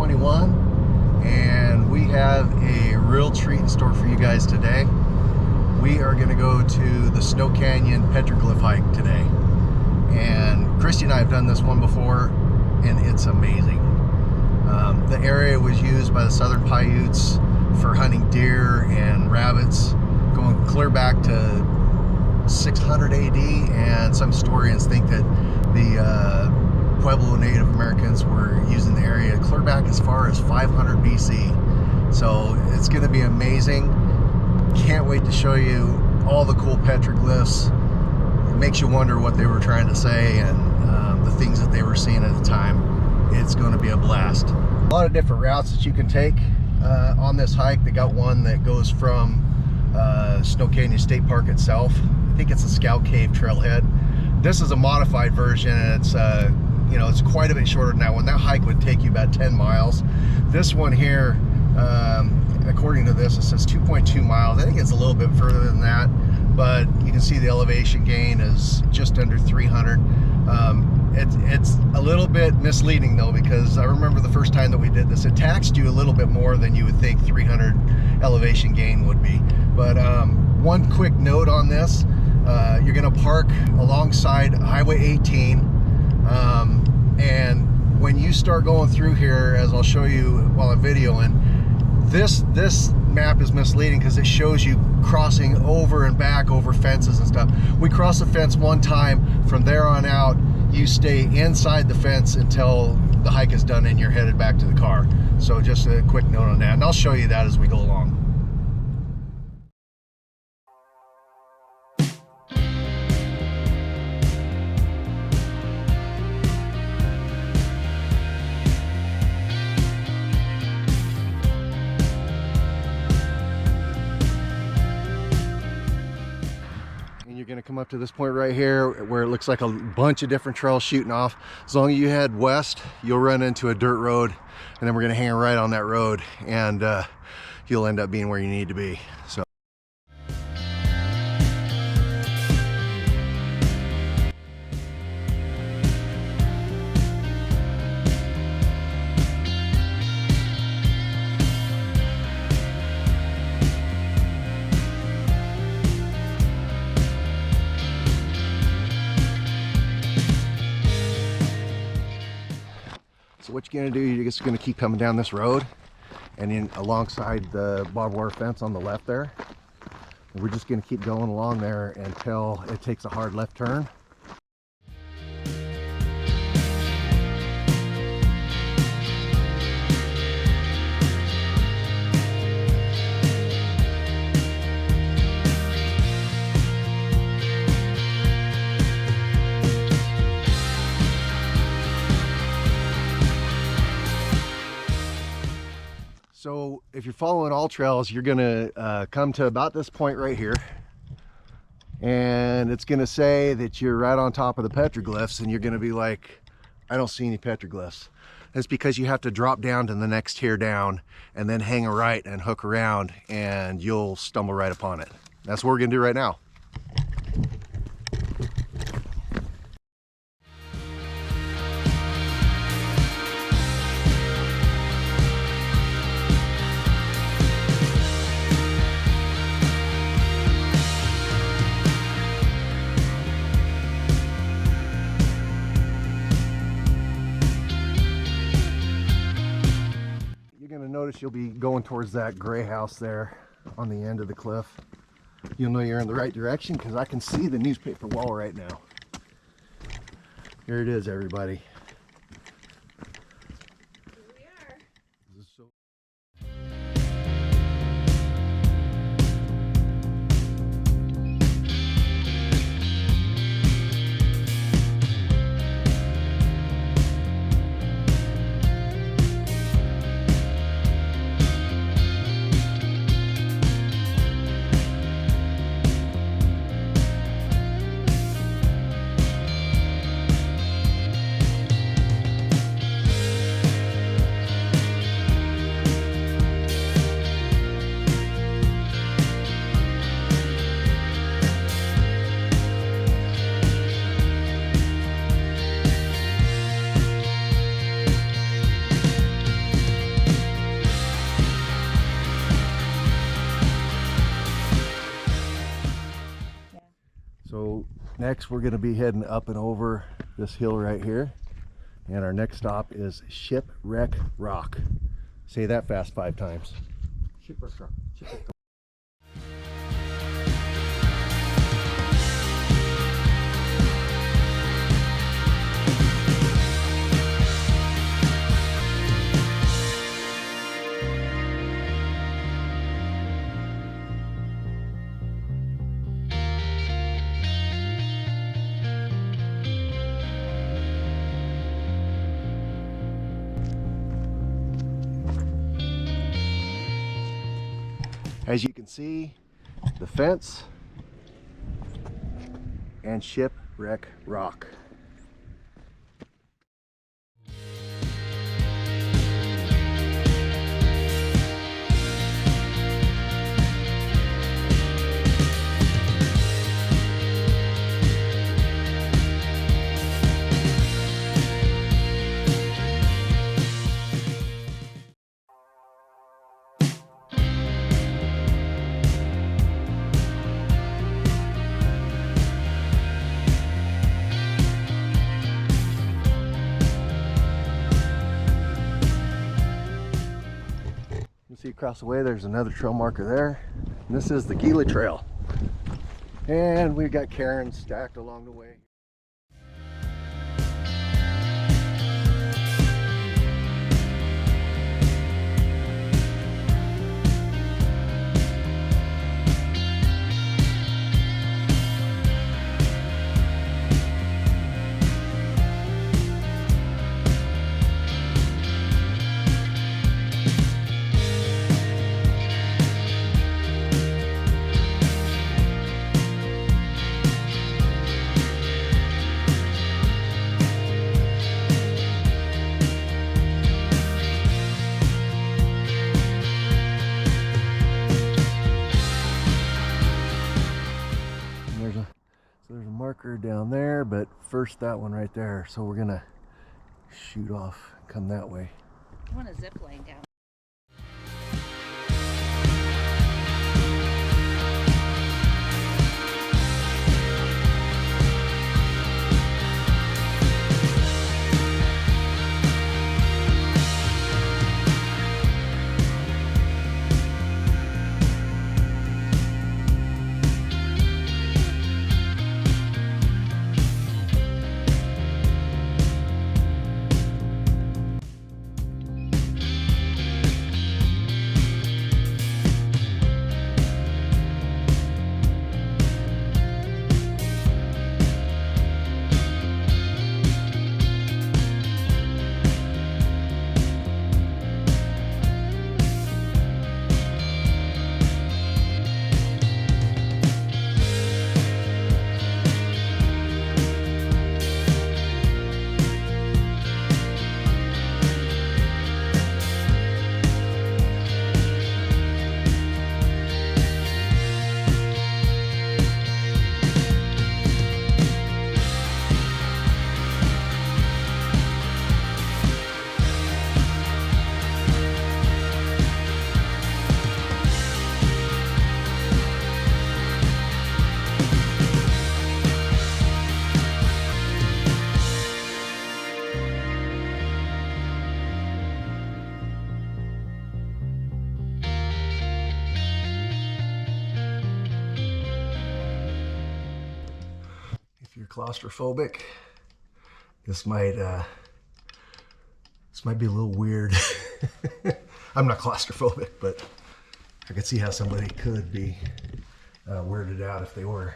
2021, and we have a real treat in store for you guys today. We are going to go to the Snow Canyon Petroglyph hike today, and Christy and I have done this one before, and it's amazing. The area was used by the Southern Paiutes for hunting deer and rabbits, going clear back to 600 AD, and some historians think that the Pueblo Native Americans were using the area clear back as far as 500 BC. So it's going to be amazing. Can't wait to show you all the cool petroglyphs. It makes you wonder what they were trying to say and the things that they were seeing at the time. It's going to be a blast. A lot of different routes that you can take on this hike. They got one that goes from Snow Canyon State Park itself. I think it's a Scout Cave trailhead. This is a modified version, and it's you know, it's quite a bit shorter than that one. That hike would take you about 10 miles. This one here, according to this, it says 2.2 miles. I think it's a little bit further than that, but you can see the elevation gain is just under 300. It's a little bit misleading though, because I remember the first time that we did this, it taxed you a little bit more than you would think 300 elevation gain would be. But one quick note on this, you're going to park alongside Highway 18, and when you start going through here, as I'll show you while I'm videoing, this map is misleading because it shows you crossing over and back over fences and stuff. We crossed the fence one time. From there on out, you stay inside the fence until the hike is done and you're headed back to the car. So just a quick note on that, and I'll show you that as we go along. You're going to come up to this point right here where it looks like a bunch of different trails shooting off. As long as you head west, you'll run into a dirt road, and then we're going to hang right on that road, and you'll end up being where you need to be. So So what you're going to do, you're just going to keep coming down this road, and then alongside the barbed wire fence on the left there. And we're just going to keep going along there until it takes a hard left turn. So if you're following all trails, you're gonna come to about this point right here, and it's gonna say that you're right on top of the petroglyphs, and you're gonna be like, I don't see any petroglyphs. That's because you have to drop down to the next tier down and then hang a right and hook around, and you'll stumble right upon it. That's what we're gonna do right now. Notice you'll be going towards that gray house there on the end of the cliff. You'll know you're in the right direction because I can see the newspaper wall right now. Here it is, everybody. Here we are. This is so Next, we're going to be heading up and over this hill right here. And our next stop is Shipwreck Rock. Say that fast 5 times. Shipwreck Rock. Shipwreck. As you can see, the fence and Shipwreck Rock. See across the way, there's another trail marker there. And this is the Gila Trail. And we've got cairns stacked along the way. There's a marker down there, but first that one right there. So we're gonna shoot off, come that way. I want a zip line down. If you're claustrophobic, this might be a little weird. I'm not claustrophobic, but I could see how somebody could be weirded out if they were.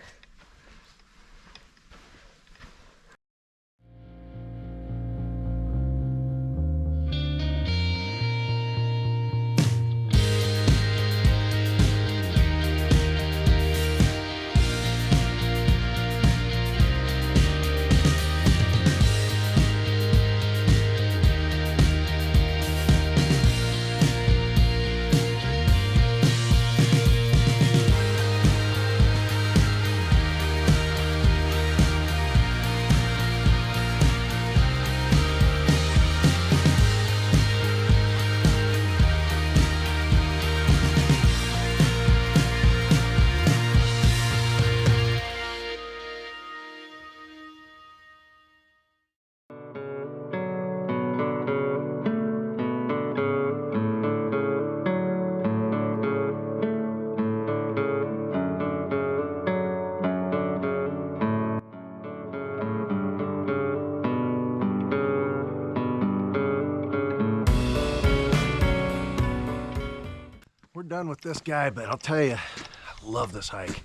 done with this guy, but I'll tell you, I love this hike.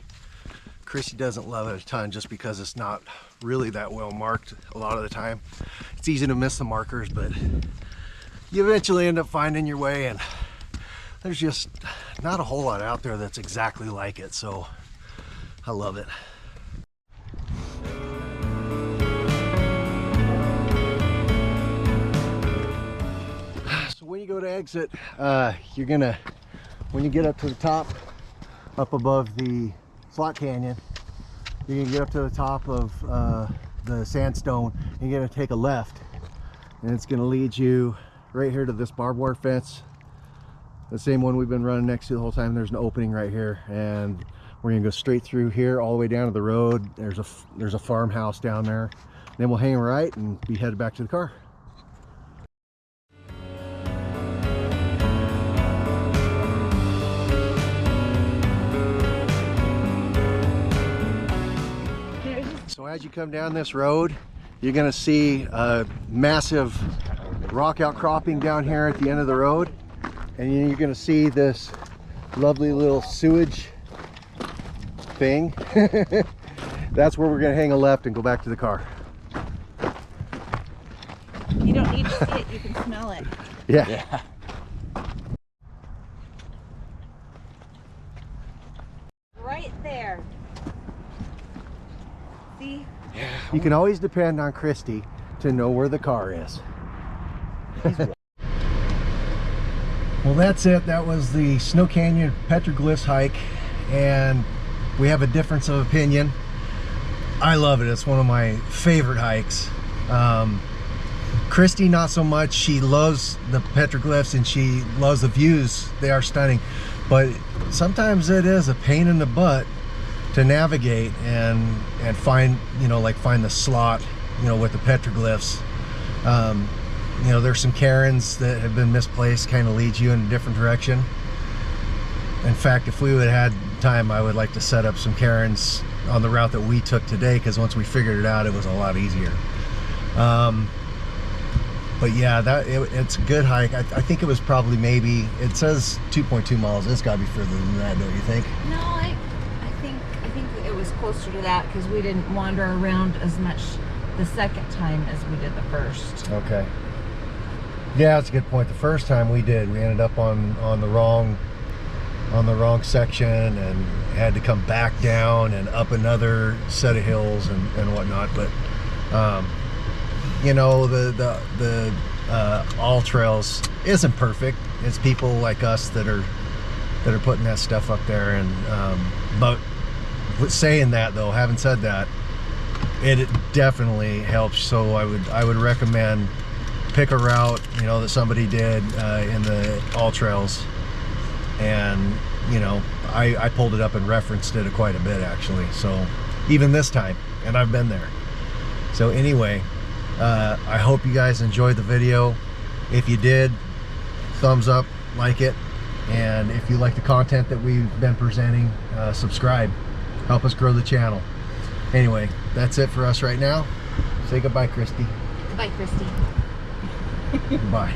Christy doesn't love it a ton just because it's not really that well marked a lot of the time. It's easy to miss the markers, but you eventually end up finding your way, and there's just not a whole lot out there that's exactly like it, so I love it. So when you go to exit, you're gonna, when you get up to the top, up above the slot canyon, you're gonna get up to the top of the sandstone, and you're gonna take a left, and it's gonna lead you right here to this barbed wire fence, the same one we've been running next to the whole time. There's an opening right here, and we're gonna go straight through here all the way down to the road. There's a farmhouse down there. Then we'll hang a right and be headed back to the car. So as you come down this road, you're gonna see a massive rock outcropping down here at the end of the road, and you're gonna see this lovely little sewage thing. That's where we're gonna hang a left and go back to the car. You don't need to see it, you can smell it. Yeah. Right there. See? You can always depend on Christy to know where the car is. Well, that's it. That was the Snow Canyon Petroglyphs hike, and we have a difference of opinion. I love it. It's one of my favorite hikes. Christy, not so much. She loves the petroglyphs and she loves the views. They are stunning, but sometimes it is a pain in the butt to navigate and find, you know, like find the slot, you know, with the petroglyphs. You know, there's some cairns that have been misplaced, kind of leads you in a different direction. In fact, if we would have had time, I would like to set up some cairns on the route that we took today, because once we figured it out, it was a lot easier. But yeah, it's a good hike. I think it was probably, maybe, it says 2.2 miles. It's got to be further than that, don't you think? No, I think it was closer to that because we didn't wander around as much the second time as we did the first. Okay. Yeah, that's a good point. The first time we ended up on the wrong section and had to come back down and up another set of hills and whatnot. But you know, the all trails isn't perfect. It's people like us that are putting that stuff up there. And but saying that, though, having said that, it definitely helps. So I would recommend pick a route, you know, that somebody did in the all trails, and you know, I pulled it up and referenced it quite a bit, actually. So even this time, and I've been there. So anyway, I hope you guys enjoyed the video. If you did, thumbs up, like it, and if you like the content that we've been presenting, subscribe. Help us grow the channel. Anyway, that's it for us right now. Say goodbye, Christy. Goodbye, Christy. Goodbye.